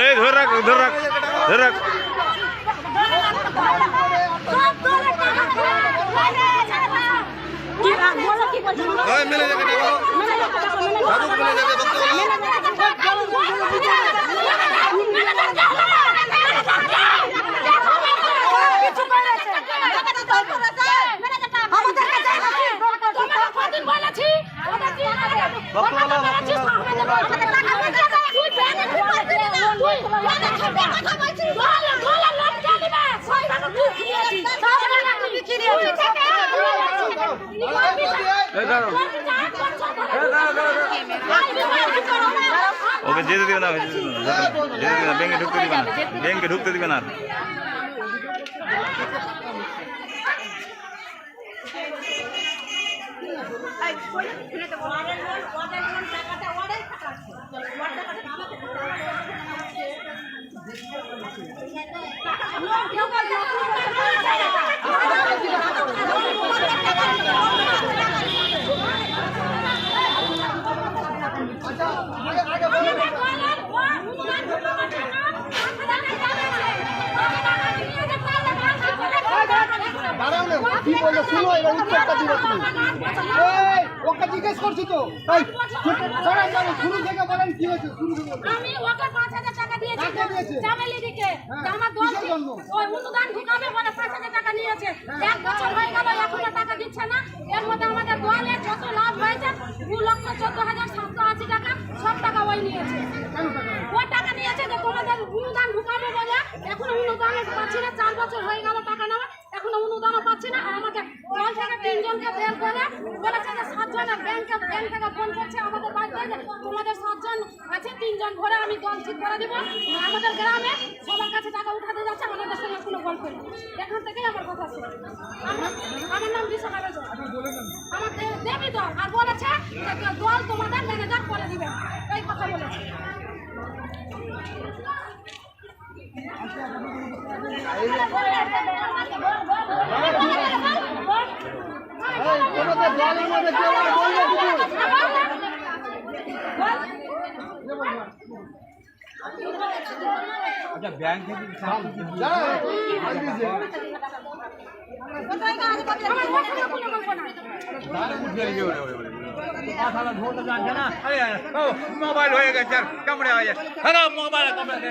এই ধরে রাখ ধরে রাখ ধরে রাখ মেলে যাবে ওকে যেতে দিবে না ব্যাংকে ঢুকতে দিবে না ব্যাংকে ঢুকতে দিবে না কি বললো শুনো এবার উত্তরটা দিবে তুমি এই ওকে জিজ্ঞেস করছি তো এই সরাই যাবে শুরু থেকে বলেন কি হয়েছে শুরু থেকে আমি ওকে 5000 টাকা দিয়েছি চামেলি দিকে আমার দল ওই অনুদান ঢুকাবে বলে 5000 টাকা নিয়েছে এক বছর হয়ে গেল এখনো টাকা দিচ্ছে না এর মধ্যে আমাদের দলের যত লাভ হয়েছে 2,14,780 টাকা সব টাকা ওই নিয়েছে ওই টাকা নিয়েছে যে তোমাদের অনুদান ঢুকাবে বলে এখনো অনুদান পাচ্ছি না 4 বছর হয়ে গেল টাকা নেওয়া এখনো অনুদানও পাচ্ছি না আর আমাকে দল থেকে 3 জনকে বের করে বলেছে যে 7 জনের ব্যাংক থেকে ফোন করছে আমাদের বাড়িতে তোমাদের 7 জন আছে 3 জন ভরে আমি দল ঠিক করে দিব আমাদের গ্রামে সবার কাছে টাকা উঠাতে যাচ্ছে আমাদের সঙ্গে কোনো গল্প নেই এখান থেকেই আমার কথা ছিল আমার নাম বিশাখা বেগম আমার দেবী দল আর বলেছে যে দল তোমাদের ম্যানেজার করে দিবে এই কথা বলেছে আচ্ছা ব্যাংক থেকে মোবাইল হয়ে গেছে কামড়ে হয়ে যায় হ্যাঁ মোবাইল কামড়ে